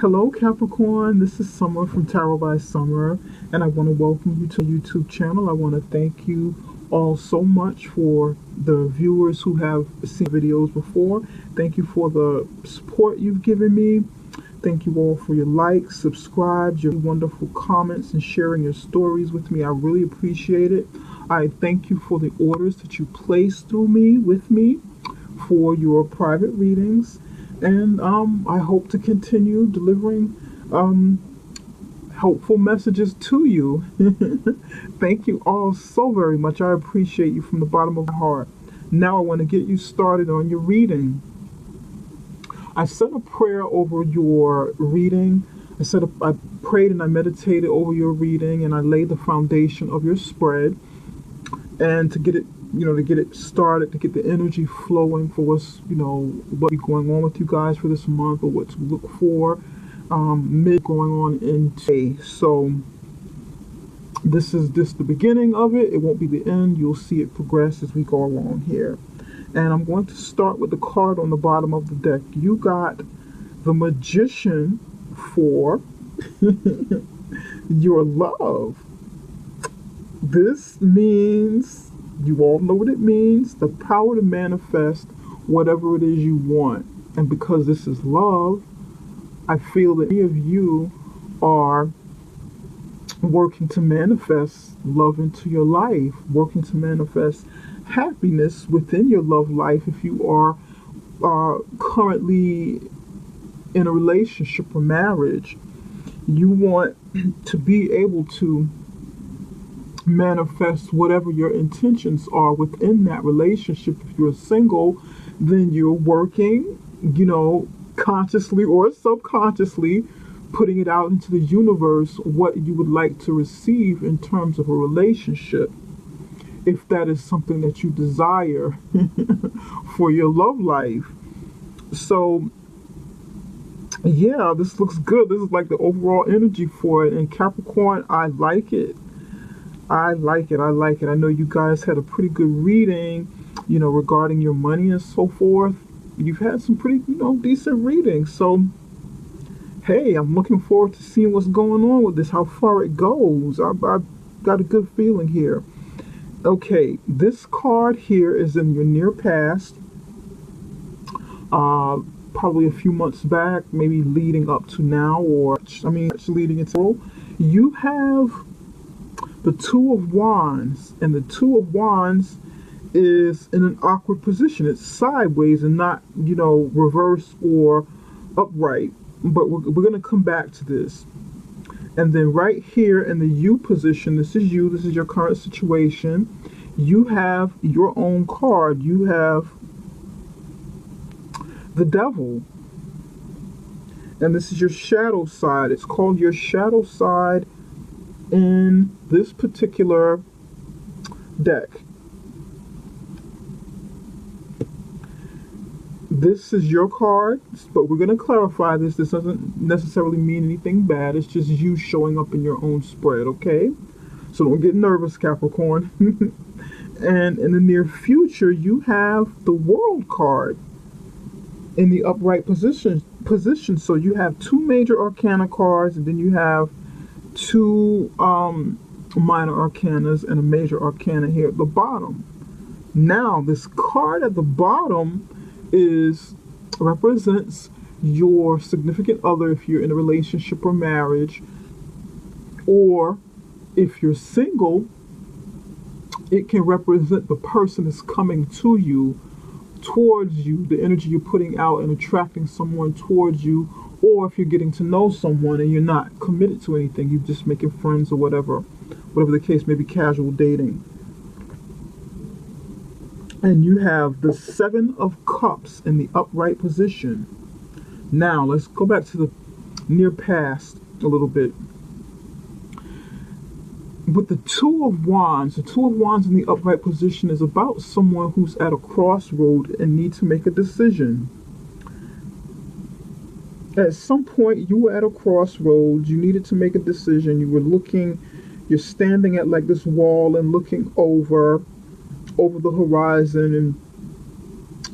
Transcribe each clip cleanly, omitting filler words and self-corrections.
Hello Capricorn, this is Summer from Tarot by Summer, and I want to welcome you to my YouTube channel. I want to thank you all so much for the viewers who have seen videos before. Thank you for the support you've given me. Thank you all for your likes, subscribes, your wonderful comments, and sharing your stories with me. I really appreciate it. I thank you for the orders that you place through me, with me, for your private readings. And I hope to continue delivering helpful messages to you. Thank you all so very much. I appreciate you from the bottom of my heart. Now I want to get you started on your reading. I said a prayer over your reading. I prayed and I meditated over your reading, and I laid the foundation of your spread. And to get it, to get it started, to get the energy flowing for what's, what's going on with you guys for this month, or what to look for, mid going on into May. So this is just the beginning of it. It won't be the end. You'll see it progress as we go along here. And I'm going to start with the card on the bottom of the deck. You got the Magician for your love. This means, you all know what it means, the power to manifest whatever it is you want. And because this is love, I feel that many of you are working to manifest love into your life, working to manifest happiness within your love life. If you are currently in a relationship or marriage, you want to be able to manifest whatever your intentions are within that relationship. If you're single, then you're working, consciously or subconsciously, putting it out into the universe what you would like to receive in terms of a relationship, if that is something that you desire for your love life. So yeah, this looks good. This is like the overall energy for it. And Capricorn, I like it. I like it. I know you guys had a pretty good reading, regarding your money and so forth. You've had some pretty, decent readings. So, hey, I'm looking forward to seeing what's going on with this, how far it goes. I've got a good feeling here. Okay, this card here is in your near past. Probably a few months back, maybe leading up to now, it's leading into. You have the Two of Wands, and the Two of Wands is in an awkward position. It's sideways and not, reverse or upright. But we're going to come back to this. And then right here in the U position, this is you, this is your current situation. You have your own card. You have the Devil. And this is your shadow side. It's called your shadow side in this particular deck. This is your card, but we're going to clarify this. This doesn't necessarily mean anything bad. It's just you showing up in your own spread, okay? So don't get nervous, Capricorn. And in the near future, you have the World card in the upright position. So you have two major arcana cards, and then you have two minor arcanas and a major arcana here at the bottom. Now, this card at the bottom represents your significant other if you're in a relationship or marriage, or if you're single, it can represent the person that's coming to you, towards you, the energy you're putting out and attracting someone towards you. Or if you're getting to know someone and you're not committed to anything, you're just making friends or whatever the case may be, casual dating. And you have the Seven of Cups in the upright position. Now, let's go back to the near past a little bit. With the Two of Wands, the Two of Wands in the upright position is about someone who's at a crossroad and needs to make a decision. At some point, you were at a crossroads, you needed to make a decision, you're standing at like this wall and looking over the horizon and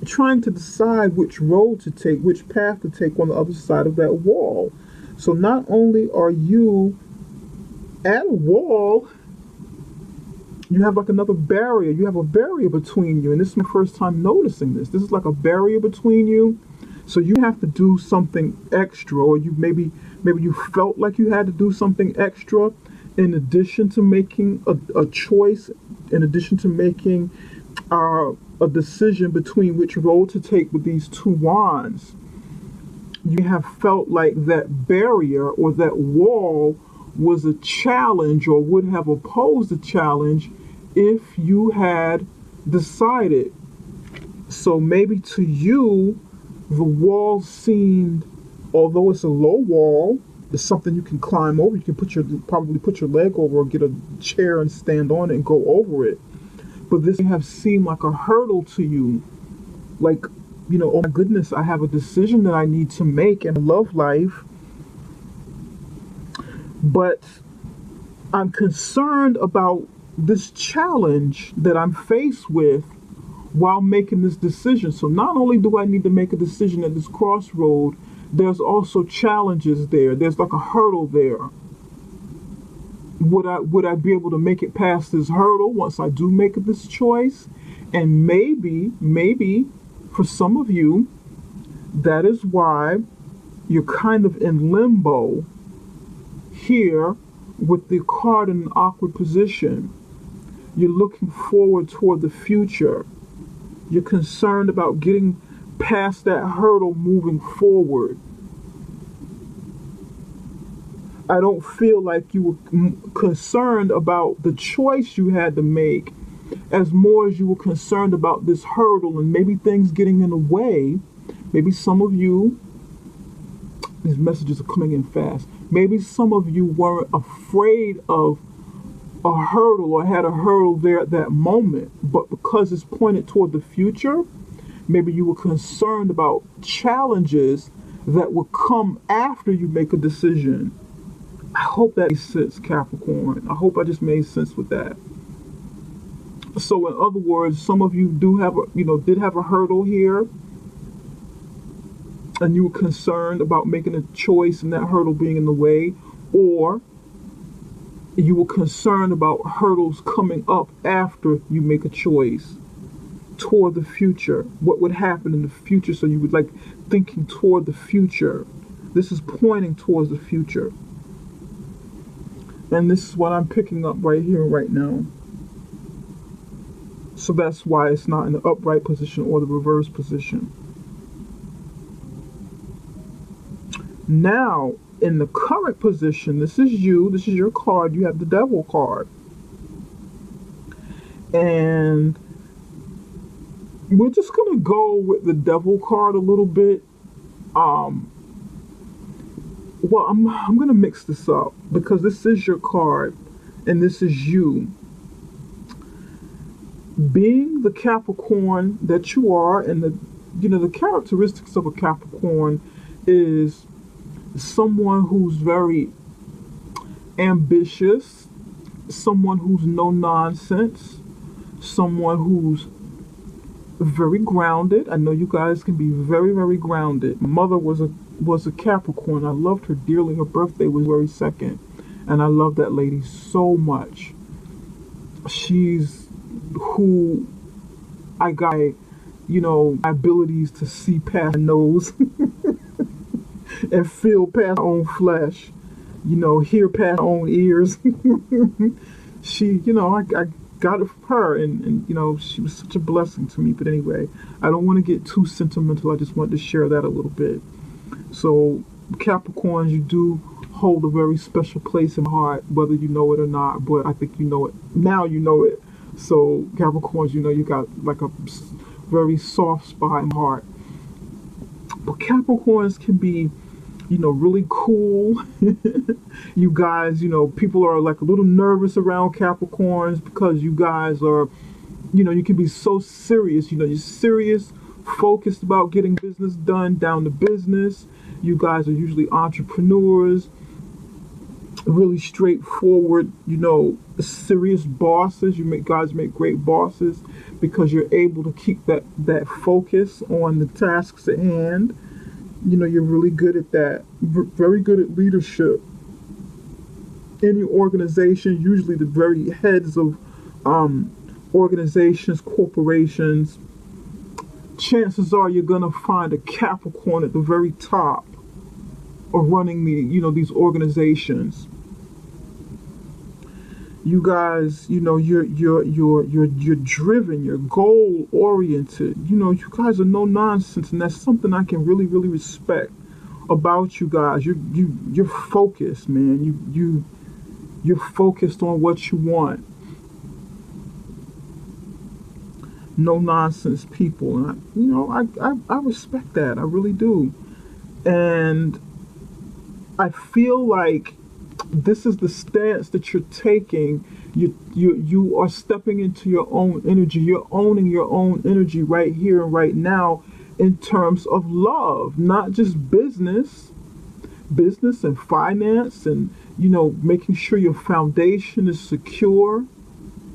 trying to decide which road to take, which path to take on the other side of that wall. So not only are you at a wall, you have like another barrier. You have a barrier between you. And this is my first time noticing this. This is like a barrier between you. So you have to do something extra, or maybe you felt like you had to do something extra in addition to making a choice, in addition to making a decision between which road to take with these two wands. You have felt like that barrier or that wall was a challenge, or would have opposed a challenge if you had decided. So maybe to you, the wall seemed, although it's a low wall, it's something you can climb over. You can probably put your leg over, or get a chair and stand on it and go over it. But this may have seemed like a hurdle to you. Like, oh my goodness, I have a decision that I need to make in love life, but I'm concerned about this challenge that I'm faced with while making this decision. So not only do I need to make a decision at this crossroad, there's also challenges there. There's like a hurdle there. Would I be able to make it past this hurdle once I do make this choice? And maybe for some of you, that is why you're kind of in limbo here with the card in an awkward position. You're looking forward toward the future. You're concerned about getting past that hurdle, moving forward. I don't feel like you were concerned about the choice you had to make as more as you were concerned about this hurdle and maybe things getting in the way. Maybe some of you, these messages are coming in fast. Maybe some of you weren't afraid of a hurdle or had a hurdle there at that moment, but because it's pointed toward the future, maybe you were concerned about challenges that will come after you make a decision. I hope that makes sense, Capricorn. I hope I just made sense with that. So in other words, some of you did have a hurdle here, and you were concerned about making a choice and that hurdle being in the way, or you were concerned about hurdles coming up after you make a choice toward the future. What would happen in the future? So you would like thinking toward the future. This is pointing towards the future. And this is what I'm picking up right here, right now. So that's why it's not in the upright position or the reverse position. Now, in the current position, this is your card. You have the Devil card. And we're just going to go with the Devil card a little bit. Well, I'm going to mix this up because this is your card and this is you. Being the Capricorn that you are, and the characteristics of a Capricorn is someone who's very ambitious, someone who's no nonsense, someone who's very grounded. I know you guys can be very, very grounded. My mother was a Capricorn. I loved her dearly. Her birthday was February 2nd, and I love that lady so much. She's who I got, my abilities to see past my nose and feel past my own flesh, hear past my own ears. She, I got it from her, and she was such a blessing to me. But anyway, I don't want to get too sentimental. I just wanted to share that a little bit. So Capricorns, you do hold a very special place in my heart, whether you know it or not, but I think you know it. Now you know it. So Capricorns, you got like a very soft spot in my heart. But Capricorns can be, really cool. You guys, people are like a little nervous around Capricorns because you guys are, you can be so serious. You're serious, focused about getting business done, down to business. You guys are usually entrepreneurs, really straightforward, serious bosses. Guys make great bosses because you're able to keep that focus on the tasks at hand. You're really good at that. Very good at leadership. Any organization, usually the very heads of um, organizations, corporations, chances are you're gonna find a Capricorn at the very top of running these organizations. You guys, you're driven, you're goal oriented. You guys are no nonsense, and that's something I can really, really respect about you guys. You're focused, man. You're focused on what you want. No nonsense people, and I respect that. I really do, and I feel like this is the stance that you're taking. You are stepping into your own energy. You're owning your own energy right here and right now in terms of love, not just business and finance, and making sure your foundation is secure.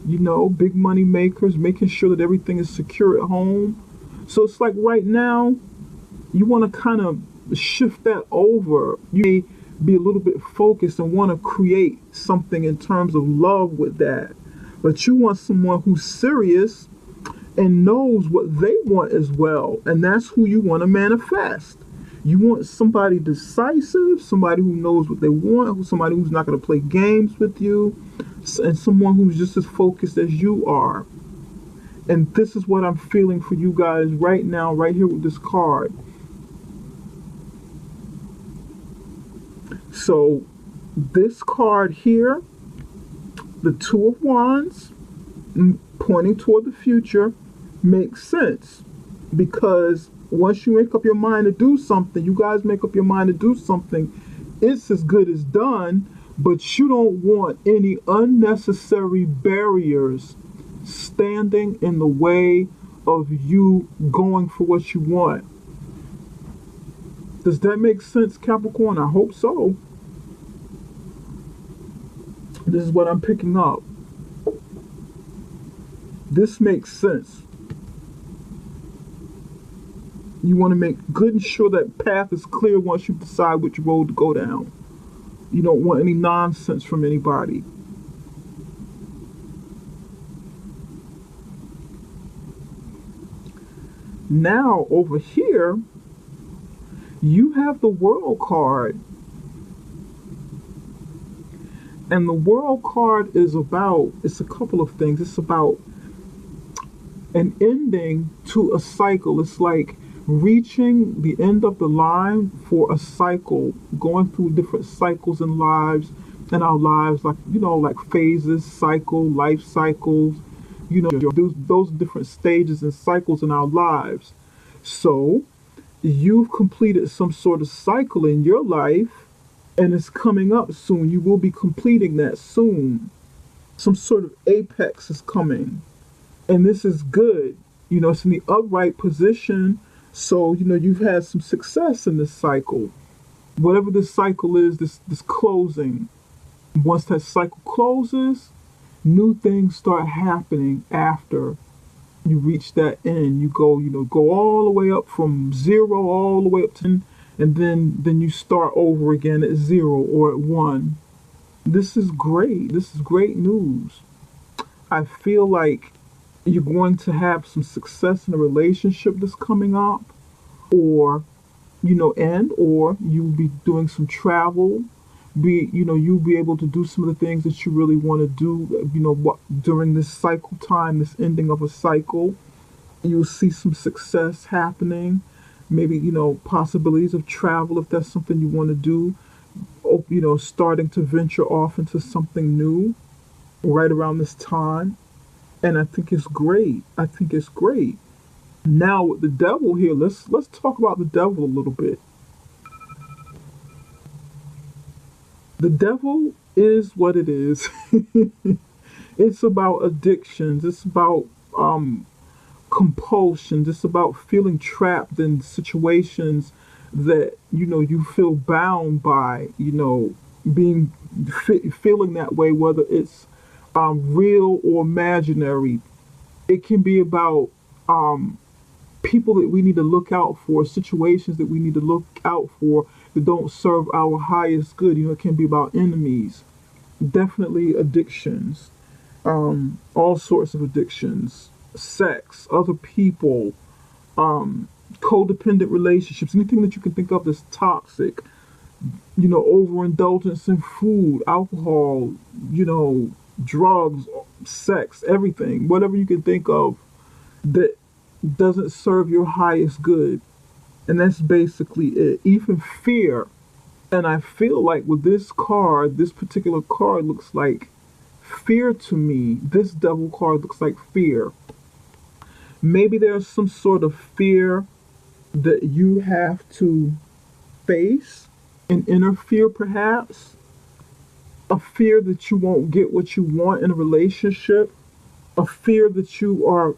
Big money makers, making sure that everything is secure at home. So it's like right now, you want to kind of shift that over. You may be a little bit focused and want to create something in terms of love with that. But you want someone who's serious and knows what they want as well. And that's who you want to manifest. You want somebody decisive, somebody who knows what they want, somebody who's not going to play games with you, and someone who's just as focused as you are. And this is what I'm feeling for you guys right now, right here with this card. So this card here, the Two of Wands, pointing toward the future, makes sense. Because once you make up your mind to do something, you guys make up your mind to do something, it's as good as done, but you don't want any unnecessary barriers standing in the way of you going for what you want. Does that make sense, Capricorn? I hope so. This is what I'm picking up. This makes sense. You want to make good and sure that path is clear once you decide which road to go down. You don't want any nonsense from anybody. Now, over here, you have the World card. And the World card is it's a couple of things. It's about an ending to a cycle. It's like reaching the end of the line for a cycle, going through different cycles in our lives, like phases, life cycles, those different stages and cycles in our lives. So you've completed some sort of cycle in your life, and it's coming up soon. You will be completing that soon. Some sort of apex is coming, and this is good. It's in the upright position. So, you've had some success in this cycle. Whatever this cycle is, this closing. Once that cycle closes, new things start happening after you reach that end. You go all the way up from 0 all the way up to 10, and then you start over again at 0 or at 1. This is great. This is great news. I feel like you're going to have some success in a relationship that's coming up, or or you'll be doing some travel. You'll be able to do some of the things that you really want to do, during this cycle time, this ending of a cycle. You'll see some success happening, maybe, possibilities of travel if that's something you want to do, starting to venture off into something new right around this time. And I think it's great. I think it's great. Now with the devil here, let's talk about the devil a little bit. The devil is what it is. It's about addictions. It's about compulsions. It's about feeling trapped in situations that you feel bound by. Being feeling that way, whether it's real or imaginary. It can be about people that we need to look out for, situations that we need to look out for that don't serve our highest good. It can be about enemies, definitely addictions, all sorts of addictions, sex, other people, codependent relationships, anything that you can think of that's toxic, overindulgence in food, alcohol, drugs, sex, everything, whatever you can think of that doesn't serve your highest good. And that's basically it. Even fear. And I feel like with this card, this particular card looks like fear to me. This devil card looks like fear. Maybe there's some sort of fear that you have to face and inner fear, perhaps. A fear that you won't get what you want in a relationship. A fear that you're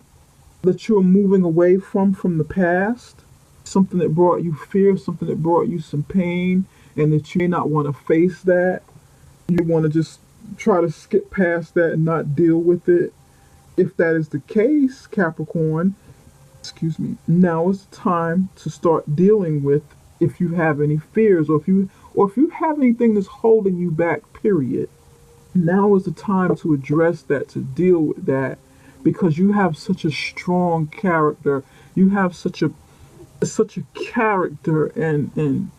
moving away from the past. Something that brought you fear, something that brought you some pain, and that you may not want to face that. You want to just try to skip past that and not deal with it. If that is the case, Capricorn, excuse me, now is the time to start dealing with if you have any fears, or if you have anything that's holding you back, period. Now is the time to address that, to deal with that, because you have such a strong character. You have such a character and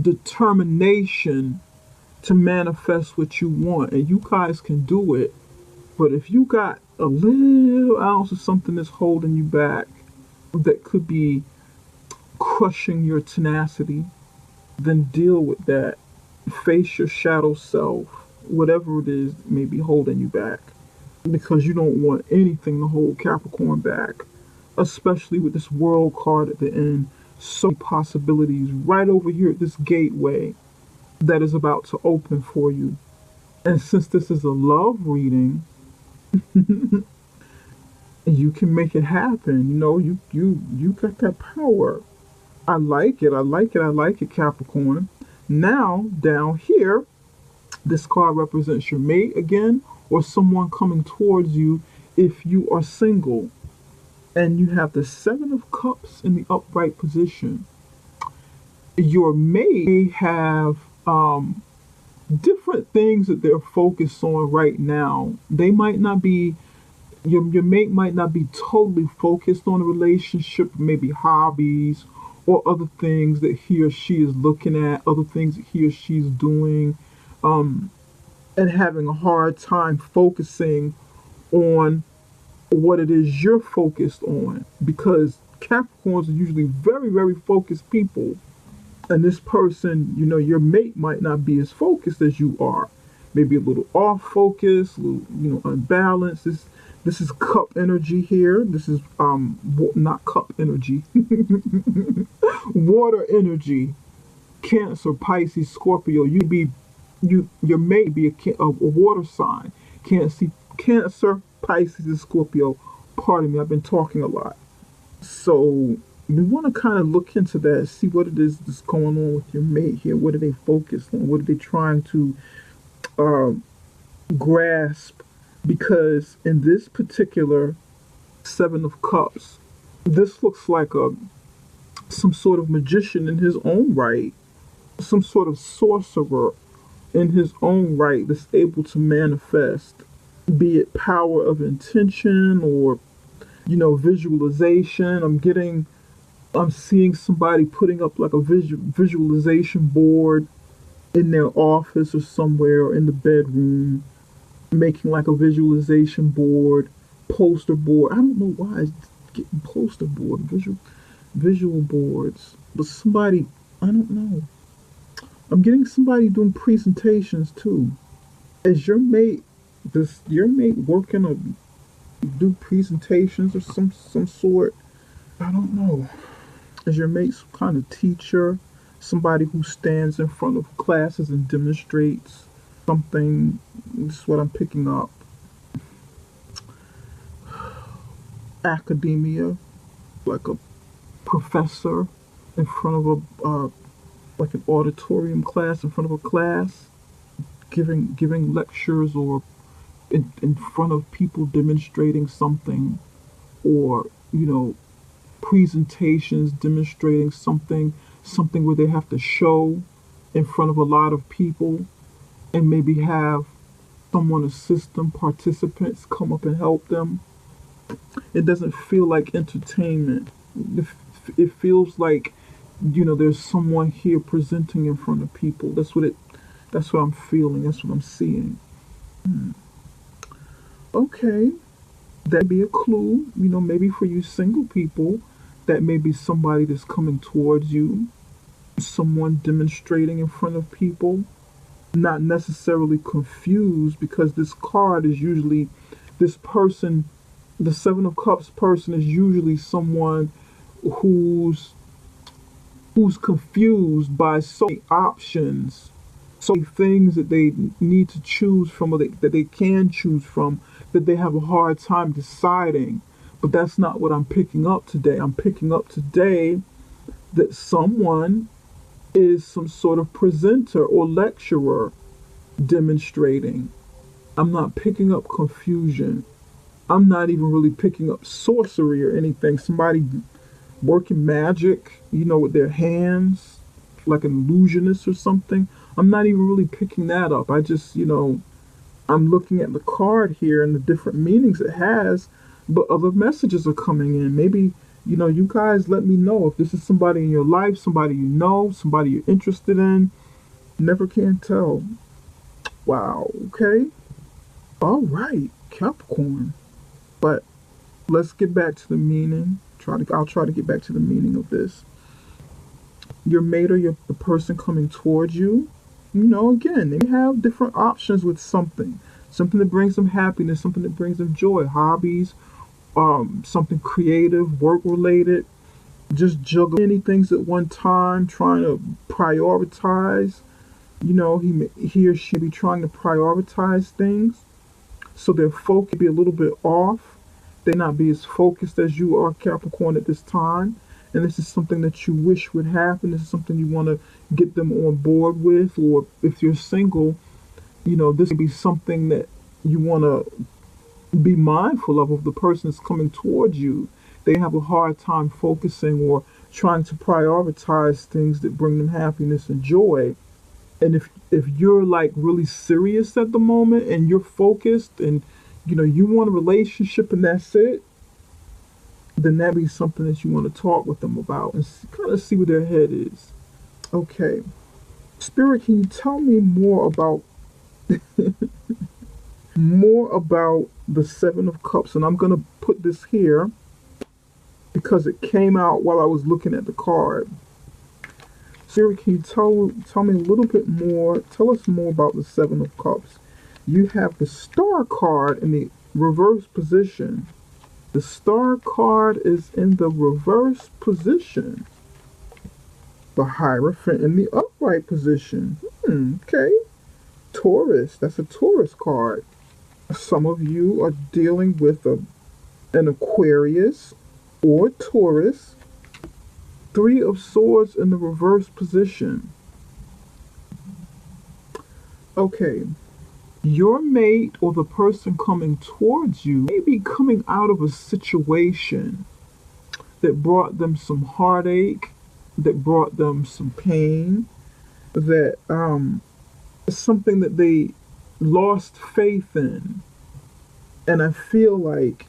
determination to manifest what you want, and you guys can do it. But if you got a little ounce of something that's holding you back, that could be crushing your tenacity, then deal with that. Face your shadow self, whatever it is that may be holding you back, because you don't want anything to hold Capricorn back, especially with this world card at the end. So many possibilities right over here at this gateway that is about to open for you. And since this is a love reading, you can make it happen. You got that power. I like it. I like it. I like it, Capricorn. Now, down here, this card represents your mate again, or someone coming towards you if you are single. And you have the Seven of Cups in the upright position. Your mate may have different things that they're focused on right now. They might not be, your mate might not be totally focused on a relationship, maybe hobbies or other things that he or she is looking at, other things that he or she is doing, and having a hard time focusing on what it is you're focused on, because Capricorns are usually very, very focused people. And this person, your mate might not be as focused as you are. Maybe a little off focus, a little, unbalanced. This is cup energy here. This is not cup energy. Water energy. Cancer, Pisces, Scorpio. Your mate be a water sign. Cancer, Pisces, and Scorpio. Pardon me, I've been talking a lot. So we want to kind of look into that, see what it is that's going on with your mate here. What are they focused on? What are they trying to grasp? Because in this particular Seven of Cups, this looks like some sort of magician in his own right, some sort of sorcerer in his own right that's able to manifest, be it power of intention or visualization. I'm seeing somebody putting up like a visualization board in their office or somewhere, or in the bedroom, making like a visualization board, poster board. I don't know why it's getting poster board, visual boards, but somebody, I don't know. I'm getting somebody doing presentations too. Is your mate, does your mate working or do presentations or some sort? I don't know. Is your mate some kind of teacher? Somebody who stands in front of classes and demonstrates something? This is what I'm picking up. Academia, like a professor in front of like an auditorium class, in front of a class, giving lectures, or in front of people demonstrating something, or presentations demonstrating something where they have to show in front of a lot of people, and maybe have someone assist them, participants come up and help them. It doesn't feel like entertainment. It feels like, there's someone here presenting in front of people. That's what I'm feeling. That's what I'm seeing. Okay, that be a clue, maybe for you single people, that may be somebody that's coming towards you, someone demonstrating in front of people, not necessarily confused, because this card is usually this person, the Seven of Cups person is usually someone who's confused by so many options, so many things that they need to choose from, or that they can choose from, that they have a hard time deciding. But that's not what I'm picking up today. I'm picking up today that someone is some sort of presenter or lecturer demonstrating. I'm not picking up confusion. I'm not even really picking up sorcery or anything. Somebody working magic, with their hands, like an illusionist or something. I'm not even really picking that up. I just, I'm looking at the card here and the different meanings it has, but other messages are coming in. Maybe, you guys let me know if this is somebody in your life, somebody you know, somebody you're interested in. Never can tell. Wow, okay. All right, Capricorn. But let's get back to the meaning. I'll try to get back to the meaning of this. Your mate or the person coming towards you, again, they have different options with something that brings them happiness, something that brings them joy, hobbies, something creative, work related, just juggle many things at one time, trying to prioritize. He or she may be trying to prioritize things, so their focus be a little bit off. They not be as focused as you are, Capricorn, at this time. And this is something that you wish would happen. This is something you want to get them on board with. Or if you're single, this may be something that you want to be mindful of the person that's coming towards you. They have a hard time focusing or trying to prioritize things that bring them happiness and joy. And if you're like really serious at the moment and you're focused and you want a relationship and that's it, then that be something that you want to talk with them about and kind of see where their head is. Okay. Spirit, can you tell me more about the Seven of Cups? And I'm gonna put this here because it came out while I was looking at the card. Spirit, can you tell me a little bit more? Tell us more about the Seven of Cups. You have the Star card in the reverse position. The Star card is in the reverse position. The Hierophant in the upright position. Okay. Taurus. That's a Taurus card. Some of you are dealing with an Aquarius or Taurus. Three of Swords in the reverse position. Okay. Your mate or the person coming towards you may be coming out of a situation that brought them some heartache, that brought them some pain, that something that they lost faith in. And I feel like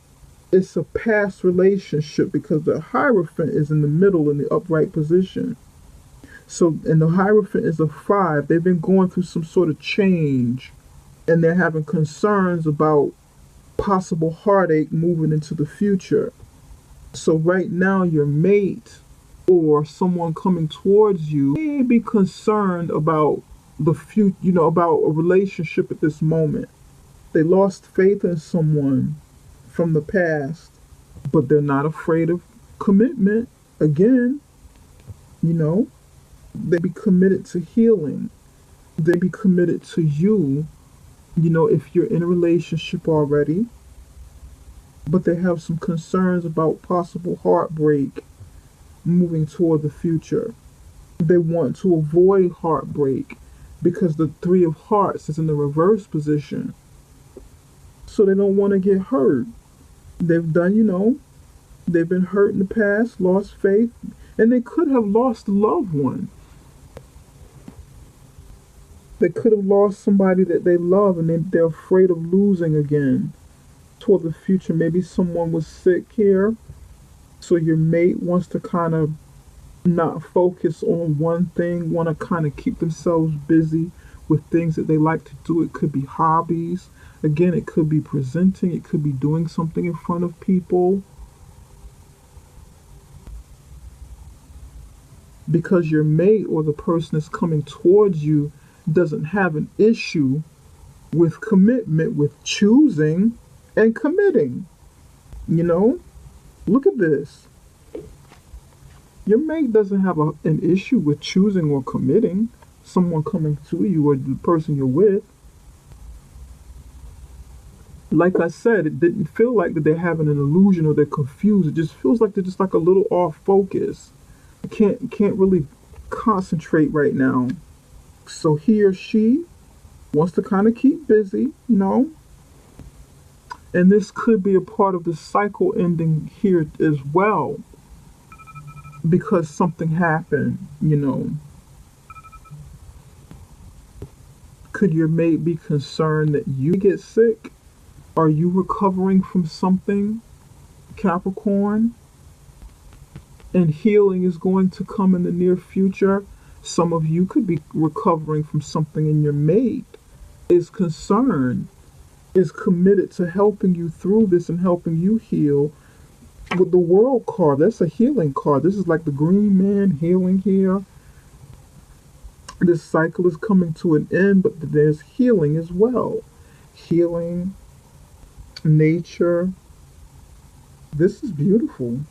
it's a past relationship because the Hierophant is in the middle in the upright position. So, and the Hierophant is a 5. They've been going through some sort of change. And they're having concerns about possible heartache moving into the future. So right now, your mate or someone coming towards you may be concerned about the future, about a relationship at this moment. They lost faith in someone from the past, but they're not afraid of commitment. Again, they be committed to healing. They be committed to you. If you're in a relationship already, but they have some concerns about possible heartbreak moving toward the future. They want to avoid heartbreak because the Three of Hearts is in the reverse position. So they don't want to get hurt. They've done, They've been hurt in the past, lost faith, and they could have lost a loved one. They could have lost somebody that they love, and they're afraid of losing again toward the future. Maybe someone was sick here, so your mate wants to kind of not focus on one thing, want to kind of keep themselves busy with things that they like to do. It could be hobbies. Again, it could be presenting, it could be doing something in front of people. Because your mate or the person that's coming towards you doesn't have an issue with commitment, with choosing and committing. You know, look at this. Your mate doesn't have an issue with choosing or committing someone coming to you or the person you're with. Like I said, it didn't feel like that they're having an illusion or they're confused. It just feels like they're just like a little off focus. Can't really concentrate right now. So he or she wants to kind of keep busy, and this could be a part of the cycle ending here as well, because something happened. Could your mate be concerned that you get sick? Are you recovering from something, Capricorn? And healing is going to come in the near future. Some of you could be recovering from something, and your mate is concerned, is committed to helping you through this and helping you heal. With the World card, that's a healing card. This is like the Green Man healing here. This cycle is coming to an end, but there's healing as well. Healing, nature. This is beautiful.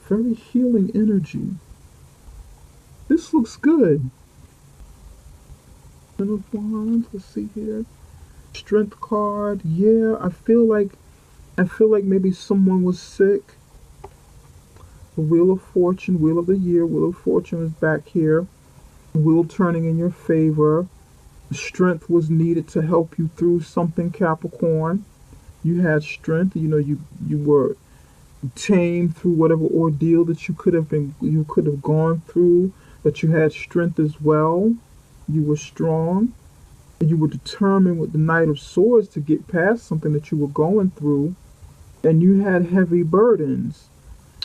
Very healing energy. This looks good. Ten of Wands, let's see here. Strength card. Yeah, I feel like maybe someone was sick. The Wheel of Fortune, Wheel of the Year, Wheel of Fortune is back here. Wheel turning in your favor. Strength was needed to help you through something, Capricorn. You had strength. You were tame through whatever ordeal that you could have gone through, but you had strength as well. You were strong. You were determined with the Knight of Swords to get past something that you were going through, and you had heavy burdens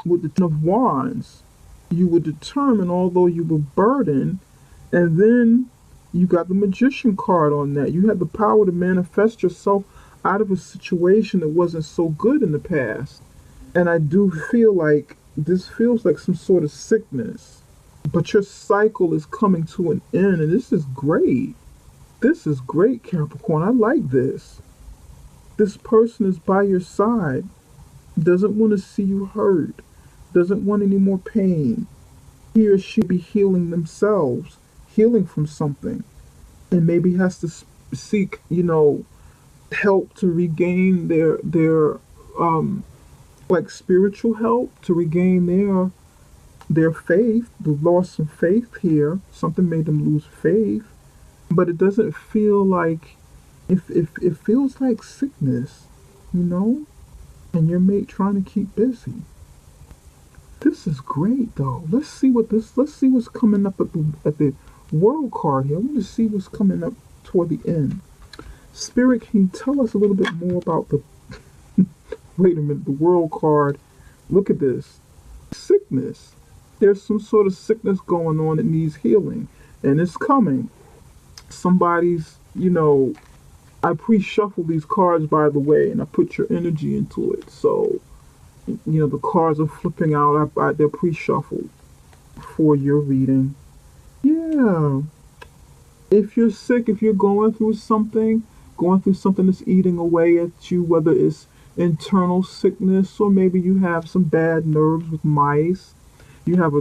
with the Ten of Wands. You were determined, although you were burdened, and then you got the Magician card on that. You had the power to manifest yourself out of a situation that wasn't so good in the past. And I do feel like this feels like some sort of sickness, but your cycle is coming to an end, and this is great. This is great, Capricorn. I like this. This person is by your side, doesn't want to see you hurt, doesn't want any more pain. He or she be healing themselves, healing from something, and maybe has to seek, help to regain their like spiritual help, to regain their faith. The loss of faith here, something made them lose faith. But it doesn't feel like, if it feels like sickness, and your mate trying to keep busy. This is great though. Let's see what's coming up at the World card here. I want to see what's coming up toward the end. Spirit, can you tell us a little bit more about the wait a minute, the World card? Look at this. Sickness. There's some sort of sickness going on that needs healing, and it's coming. Somebody's, I pre-shuffle these cards, by the way, and I put your energy into it. So, the cards are flipping out. They're pre-shuffled for your reading. Yeah. If you're sick, if you're going through something that's eating away at you, whether it's internal sickness or maybe you have some bad nerves with mice, you have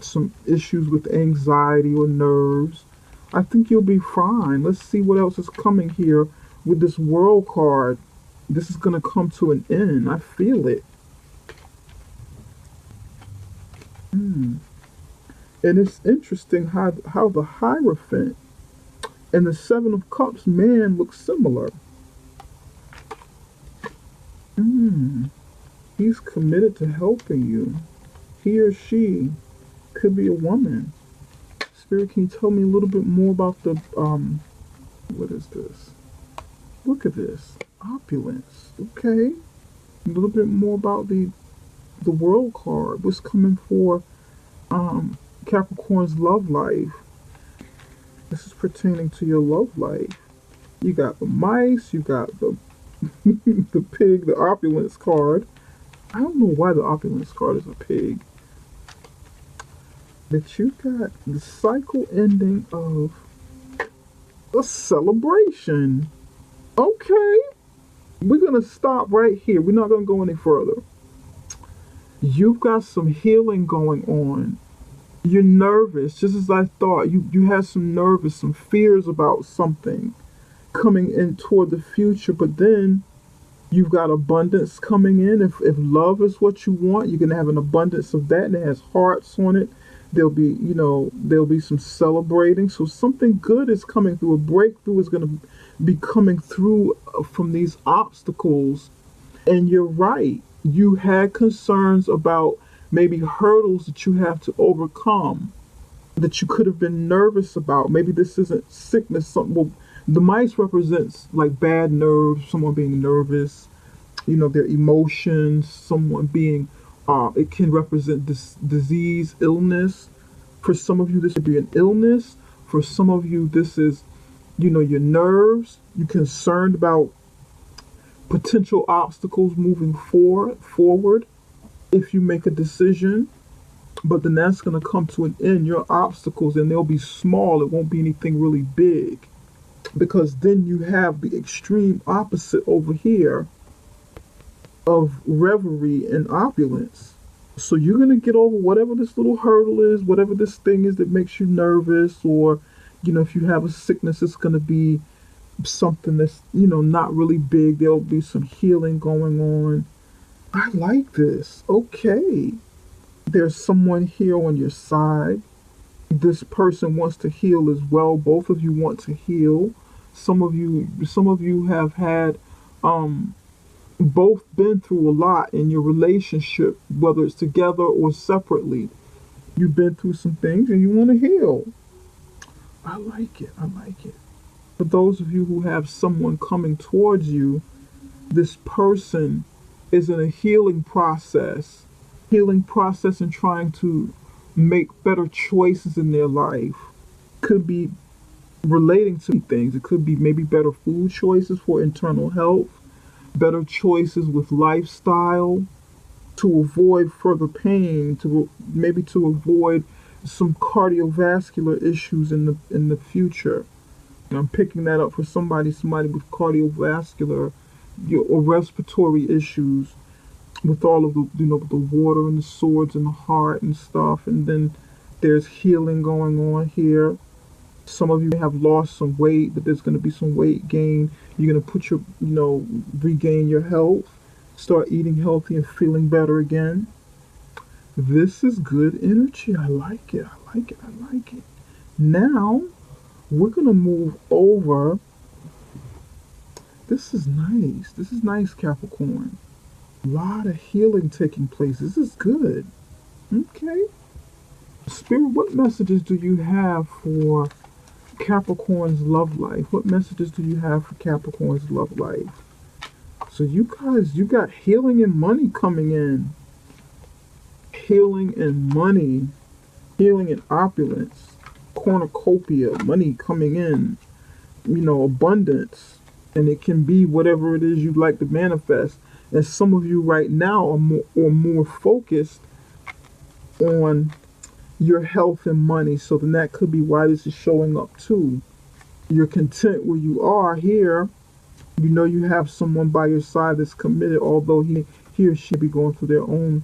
some issues with anxiety or nerves, I think you'll be fine. Let's see what else is coming here with this World card. This is going to come to an end. I feel it. And it's interesting how the Hierophant and the Seven of Cups man look similar. He's committed to helping you. He or she could be a woman. Spirit, can you tell me a little bit more about the what is this? Look at this. Opulence. Okay. A little bit more about the world card. What's coming for Capricorn's love life? This is pertaining to your love life. You got the mice, you got the the pig, the opulence card. I don't know why the opulence card is a pig. But you got the cycle ending of a celebration. Okay. We're going to stop right here. We're not going to go any further. You've got some healing going on. You're nervous, just as I thought. You had some nervous, some fears about something coming in toward the future, but then you've got abundance coming in. If love is what you want, you're going to have an abundance of that, and it has hearts on it. There'll be some celebrating. So something good is coming through. A breakthrough is going to be coming through from these obstacles. And you're right. You had concerns about maybe hurdles that you have to overcome, that you could have been nervous about. Maybe this isn't sickness. Something. Well, the mice represents like bad nerves, someone being nervous, their emotions, someone being, it can represent this disease, illness. For some of you, this would be an illness. For some of you, this is, your nerves. You're concerned about potential obstacles moving forward if you make a decision. But then that's going to come to an end. Your obstacles, and they'll be small. It won't be anything really big. Because then you have the extreme opposite over here of reverie and opulence. So you're going to get over whatever this little hurdle is, whatever this thing is that makes you nervous, or, if you have a sickness, it's going to be something that's, not really big. There'll be some healing going on. I like this. Okay. There's someone here on your side. This person wants to heal as well. Both of you want to heal. Some of you have had both been through a lot in your relationship, whether it's together or separately. You've been through some things and you want to heal. I like it. I like it. For those of you who have someone coming towards you, this person is in a healing process and trying to make better choices in their life. Could be relating to things. It could be maybe better food choices for internal health, better choices with lifestyle, to avoid further pain, to avoid some cardiovascular issues in the future. And I'm picking that up for somebody with cardiovascular or respiratory issues, with all of the the water and the swords and the heart and stuff. And then there's healing going on here. Some of you have lost some weight, but there's going to be some weight gain. You're going to put your regain your health, start eating healthy and feeling better again. This is good energy. I like it. I like it. I like it. Now we're going to move over. This is nice. This is nice, Capricorn. A lot of healing taking place. This is good. Okay. Spirit, what messages do you have for Capricorn's love life? What messages do you have for Capricorn's love life? So you guys, you got healing and money coming in. Healing and money. Healing and opulence. Cornucopia. Money coming in. Abundance. And it can be whatever it is you'd like to manifest. And some of you right now are more focused on your health and money. So then that could be why this is showing up too. You're content where you are here. You have someone by your side that's committed, although he or she be going through their own,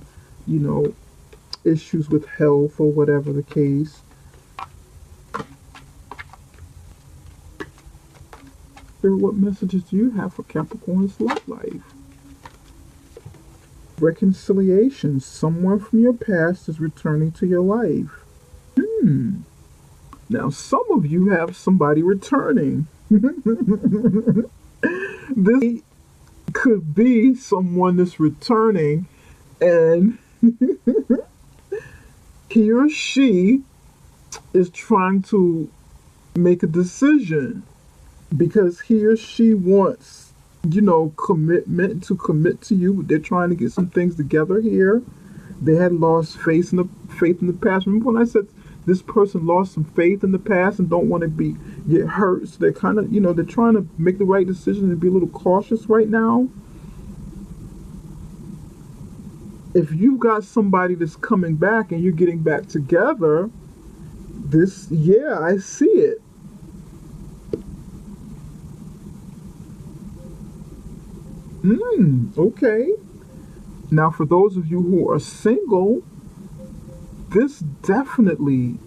issues with health or whatever the case. What messages do you have for Capricorn's love life? Reconciliation. Someone from your past is returning to your life. Now, some of you have somebody returning. This could be someone that's returning And he or she is trying to make a decision because he or she wants, commitment to commit to you. They're trying to get some things together here. They had lost faith in the past. Remember when I said this person lost some faith in the past and don't want to get hurt? So they're kind of, they're trying to make the right decision and be a little cautious right now. If you've got somebody that's coming back and you're getting back together, yeah, I see it. Okay. Now, for those of you who are single, this definitely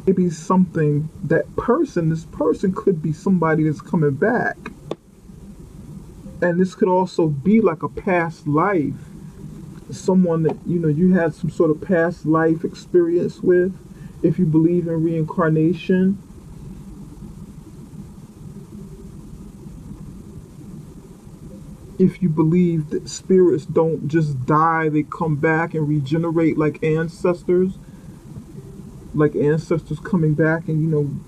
may be something this person could be somebody that's coming back. And this could also be like a past life. Someone that, you had some sort of past life experience with, if you believe in reincarnation. If you believe that spirits don't just die, they come back and regenerate like ancestors coming back and,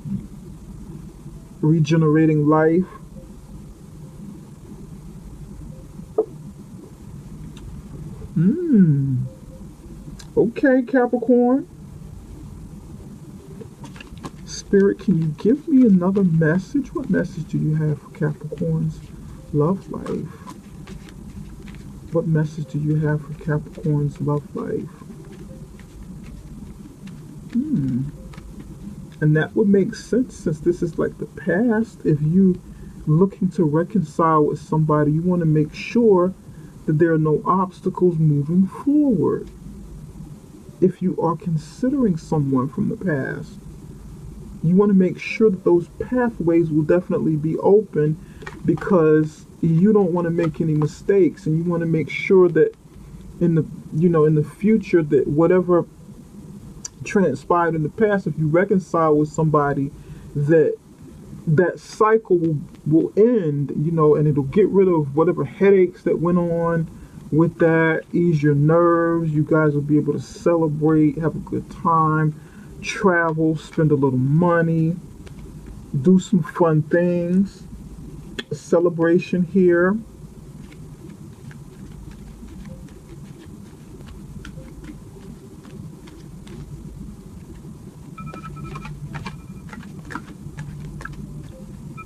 regenerating life. Okay, Capricorn. Spirit, can you give me another message? What message do you have for Capricorn's love life? What message do you have for Capricorn's love life? And that would make sense since this is like the past. If you looking to reconcile with somebody, you want to make sure that there are no obstacles moving forward. If you are considering someone from the past, you want to make sure that those pathways will definitely be open, because you don't want to make any mistakes, and you want to make sure that in the future, that whatever transpired in the past, if you reconcile with somebody, that cycle will end, and it'll get rid of whatever headaches that went on with that, ease your nerves. You guys will be able to celebrate, have a good time, travel, spend a little money, do some fun things. A celebration here.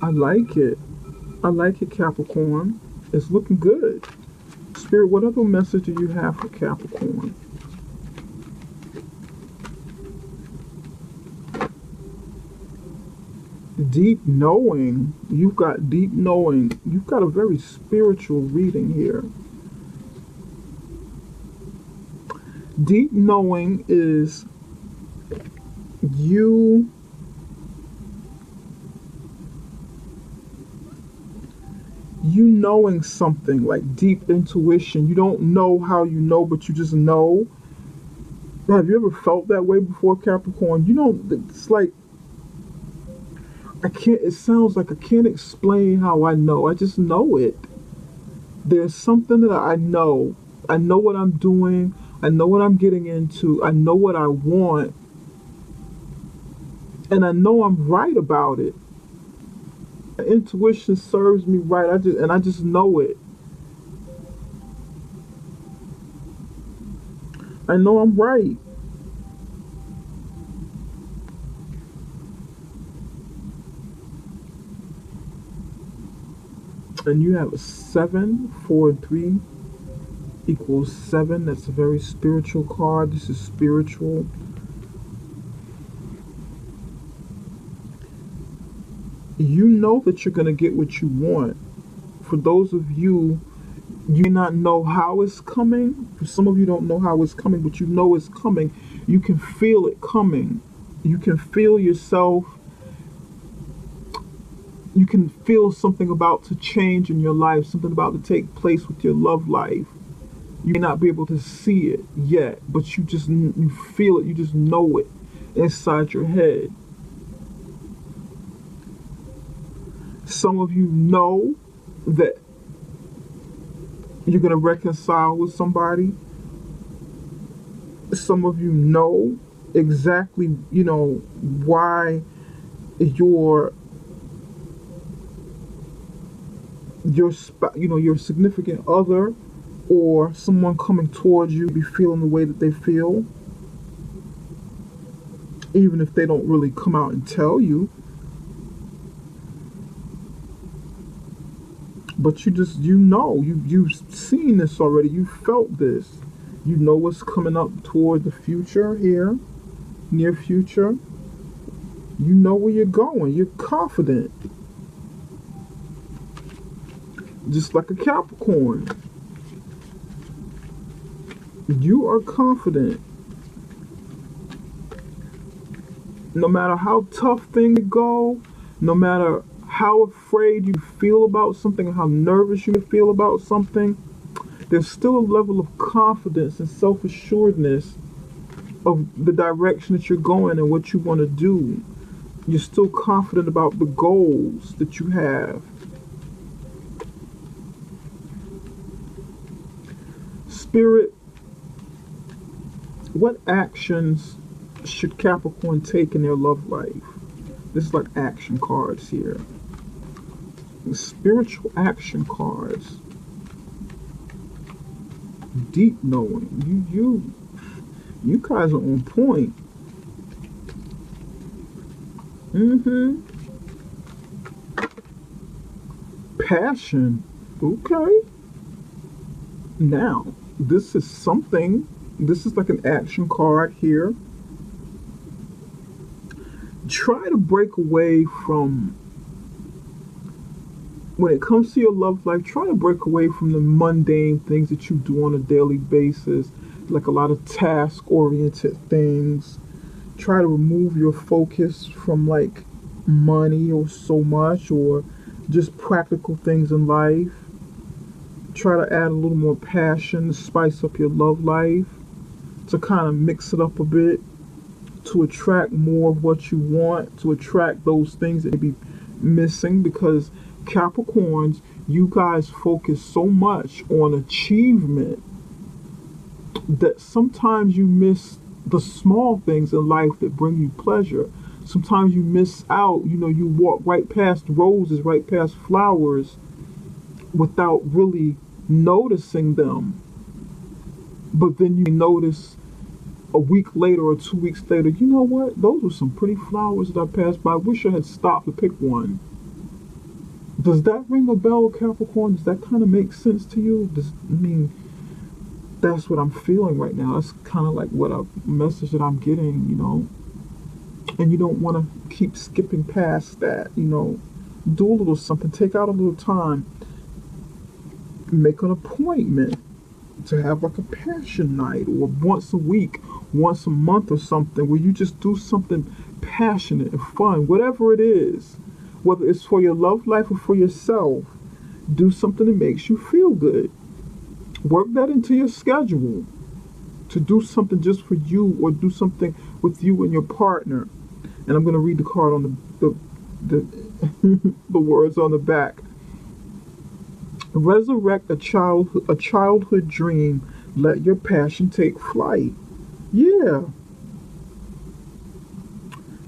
I like it. I like it, Capricorn. It's looking good. Spirit, what other message do you have for Capricorn? Deep knowing. You've got deep knowing. You've got a very spiritual reading here. Deep knowing is you knowing something, like deep intuition. You don't know how you know, but you just know. Have you ever felt that way before, Capricorn? It's like, it sounds like I can't explain how I know. I just know it. There's something that I know. I know what I'm doing. I know what I'm getting into. I know what I want. And I know I'm right about it. Intuition serves me right. I just know it. I know I'm right. And you have a 7, 4, and 3 equals 7. That's a very spiritual card. This is spiritual. You know that you're going to get what you want. For those of you, you may not know how it's coming. For some of you don't know how it's coming, but you know it's coming. You can feel it coming. You can feel yourself. You can feel something about to change in your life, something about to take place with your love life. You may not be able to see it yet, but you feel it. You just know it inside your head. Some of you know that You're going to reconcile with somebody. Some of you know exactly, why your your significant other or someone coming towards you be feeling the way that they feel, even if they don't really come out and tell you. But you've seen this already. You felt this. You know what's coming up toward the future here, near future. You know where you're going. You're confident, just like a Capricorn. You are confident. No matter how tough things go, no matter how afraid you feel about something, how nervous you feel about something, there's still a level of confidence and self-assuredness of the direction that you're going and what you want to do. You're still confident about the goals that you have. Spirit, what actions should Capricorn take in their love life? This is like action cards here. Spiritual action cards. Deep knowing. You guys are on point. Passion. Okay. Now, this is like an action card here. Try to break away from, when it comes to your love life, try to break away from the mundane things that you do on a daily basis, like a lot of task-oriented things. Try to remove your focus from like money or so much, or just practical things in life. Try to add a little more passion to spice up your love life, to kind of mix it up a bit, to attract more of what you want, to attract those things that may be missing. Because Capricorns, you guys focus so much on achievement that sometimes you miss the small things in life that bring you pleasure. Sometimes you miss out, you walk right past roses, right past flowers without really noticing them. But then you notice a week later or 2 weeks later, you know what? Those were some pretty flowers that I passed by. I wish I had stopped to pick one. Does that ring a bell, Capricorn? Does that kind of make sense to you? That's what I'm feeling right now. That's kind of like what a message that I'm getting, And you don't want to keep skipping past that, Do a little something. Take out a little time. Make an appointment to have like a passion night, or once a week, once a month or something, where you just do something passionate and fun, whatever it is, whether it's for your love life or for yourself. Do something that makes you feel good. Work that into your schedule, to do something just for you, or do something with you and your partner. And I'm going to read the card on the the words on the back. Resurrect a childhood dream. Let your passion take flight. Yeah.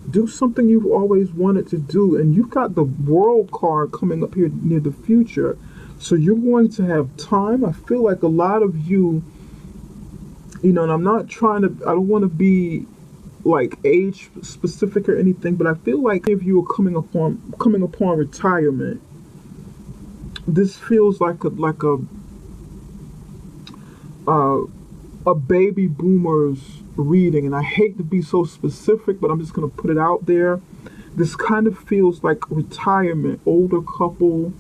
Do something you've always wanted to do. And you've got the World card coming up here near the future. So you're going to have time. I feel like a lot of you, and I don't want to be like age specific or anything, but I feel like if you are coming upon retirement, this feels like a baby boomer's reading. And I hate to be so specific, but I'm just going to put it out there. This kind of feels like retirement, older couple,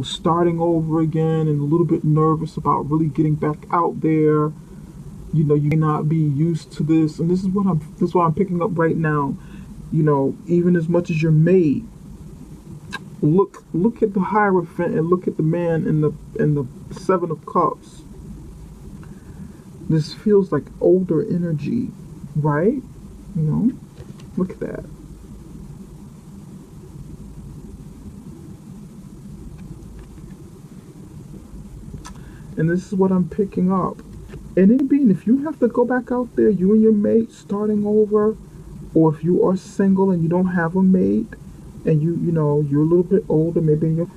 starting over again, and a little bit nervous about really getting back out there. You may not be used to this, and this is what I'm picking up right now. Even as much as your mate, look at the Hierophant and look at the man in the Seven of Cups. This feels like older energy, right? Look at that. And this is what I'm picking up. And it being, if you have to go back out there, you and your mate starting over, or if you are single and you don't have a mate, and you know, you're a little bit older, maybe in your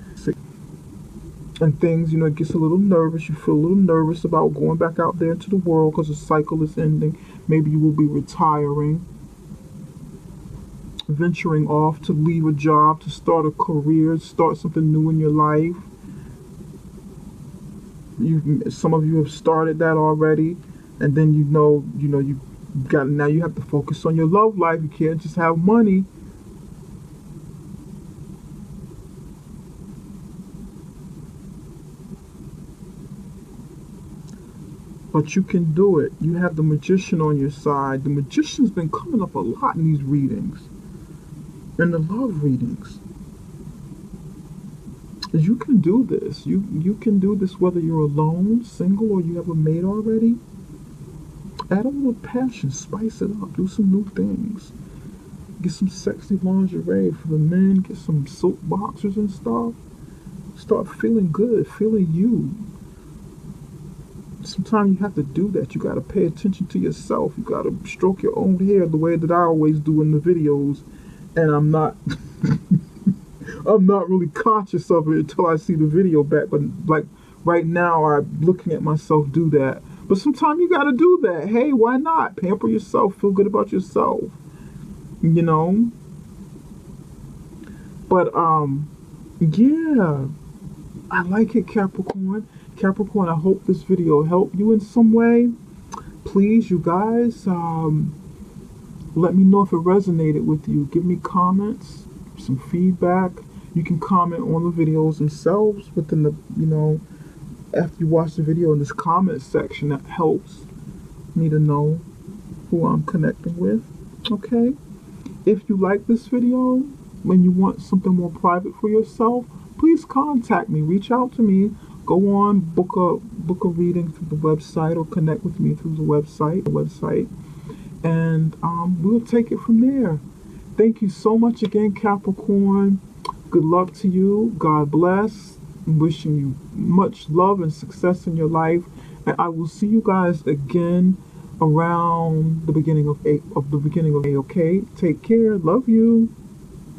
and things, you know, it gets a little nervous. You feel a little nervous about going back out there into the world because the cycle is ending. Maybe you will be retiring, venturing off to leave a job, to start a career, start something new in your life. Some of you have started that already, and then you got, now you have to focus on your love life. You can't just have money. But you can do it. You have the magician on your side. The magician's been coming up a lot in these readings, in the love readings. You can do this. You can do this whether you're alone, single, or you have a mate already. Add a little passion, spice it up, do some new things. Get some sexy lingerie for the men, get some silk boxers and stuff. Start feeling good, feeling you. Sometimes you have to do that. You got to pay attention to yourself. You got to stroke your own hair the way that I always do in the videos. And I'm not I'm not really conscious of it until I see the video back. But like right now, I'm looking at myself do that. But sometimes you got to do that. Hey, why not? Pamper yourself. Feel good about yourself. You know? But, yeah. I like it, Capricorn. Capricorn, I hope this video helped you in some way. Please, you guys, let me know if it resonated with you. Give me comments, some feedback. You can comment on the videos themselves within the, after you watch the video in this comment section. That helps me to know who I'm connecting with. Okay? If you like this video, when you want something more private for yourself, please contact me. Reach out to me. Go on, book a reading through the website, or connect with me through the website, and we'll take it from there. Thank you so much again, Capricorn. Good luck to you. God bless. I'm wishing you much love and success in your life. And I will see you guys again around the beginning of May. Okay? Take care. Love you.